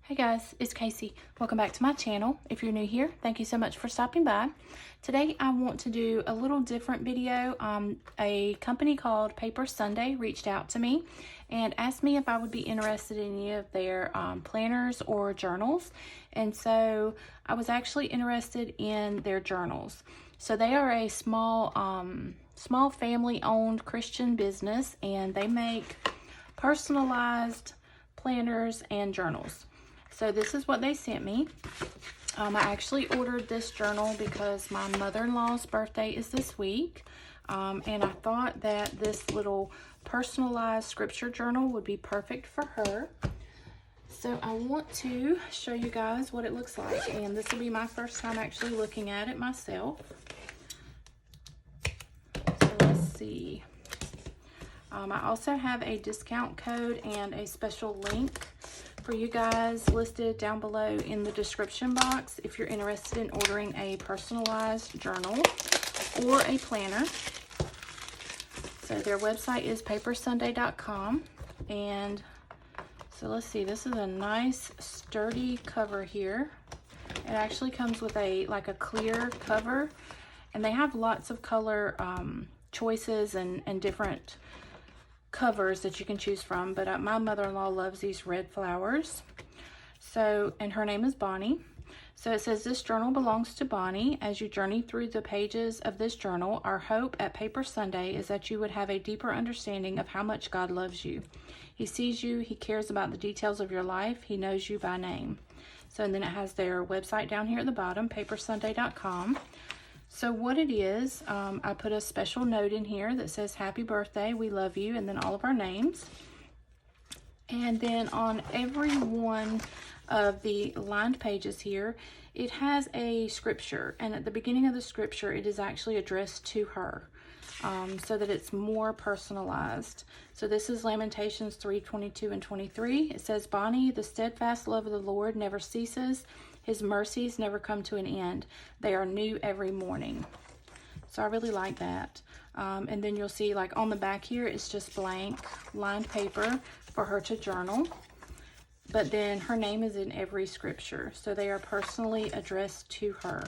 Hey guys, it's Casey. Welcome back to my channel. If you're new here, thank you so much for stopping by. Today I want to do a little different video. A company called Paper Sunday reached out to me and asked me if I would be interested in any of their planners or journals. And so I was actually interested in their journals. So they are a small family-owned Christian business, and they make personalized planners and journals. So this is what they sent me. I actually ordered this journal because my mother-in-law's birthday is this week. And I thought that this little personalized scripture journal would be perfect for her. So I want to show you guys what it looks like. And this will be my first time actually looking at it myself. So let's see. I also have a discount code and a special link for you guys listed down below in the description box if you're interested in ordering a personalized journal or a planner. So their website is papersunday.com, and so let's see, this is a nice sturdy cover here. It actually comes with a clear cover, and they have lots of color choices and different covers that you can choose from, but my mother-in-law loves these red flowers. So, and her name is Bonnie. So it says, this journal belongs to Bonnie. As you journey through the pages of this journal, our hope at Paper Sunday is that you would have a deeper understanding of how much God loves you. He sees you, he cares about the details of your life, he knows you by name. So, and then it has their website down here at the bottom, papersunday.com. So what it is, I put a special note in here that says, happy birthday, we love you, and then all of our names. And then on every one of the lined pages here, it has a scripture. And at the beginning of the scripture, it is actually addressed to her, so that it's more personalized. So this is Lamentations 3:22 and 23. It says, Bonnie, the steadfast love of the Lord never ceases. His mercies never come to an end. They are new every morning. So I really like that. And then you'll see, like on the back here, it's just blank lined paper for her to journal. But then her name is in every scripture. So they are personally addressed to her.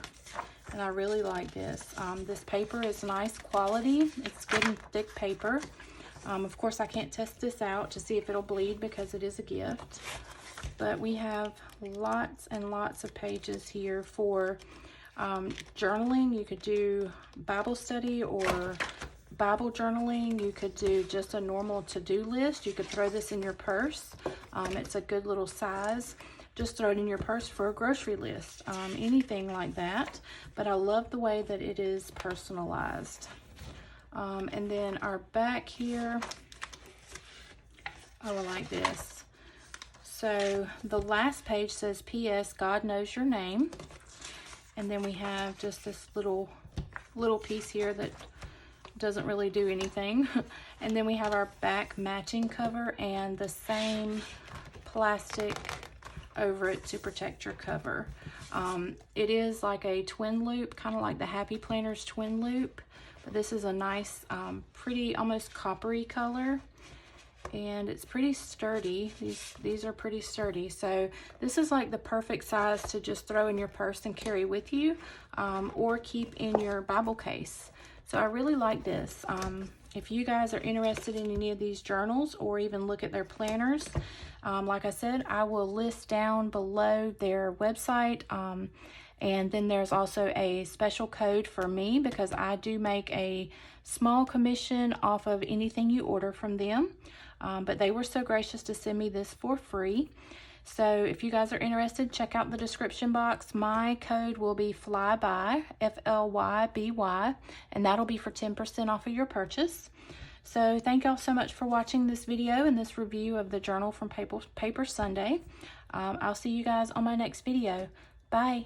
And I really like this. This paper is nice quality. It's good and thick paper. Of course, I can't test this out to see if it'll bleed because it is a gift. But we have lots and lots of pages here for journaling. You could do Bible study or Bible journaling. You could do just a normal to-do list. You could throw this in your purse. It's a good little size. Just throw it in your purse for a grocery list. Anything like that. But I love the way that it is personalized. And then our back here, oh, I like this. So the last page says, P.S. God knows your name. And then we have just this little piece here that doesn't really do anything. And then we have our back matching cover and the same plastic over it to protect your cover. It is like a twin loop, kind of like the Happy Planners twin loop. But this is a nice, pretty, almost coppery color. And it's pretty sturdy. These are pretty sturdy. So this is like the perfect size to just throw in your purse and carry with you, or keep in your Bible case. So I really like this. If you guys are interested in any of these journals or even look at their planners, like I said, I will list down below their website. And then there's also a special code for me because I do make a small commission off of anything you order from them. But they were so gracious to send me this for free. So if you guys are interested, check out the description box. My code will be FLYBY, F-L-Y-B-Y, and that'll be for 10% off of your purchase. So thank y'all so much for watching this video and this review of the journal from Paper Sunday. I'll see you guys on my next video. Bye.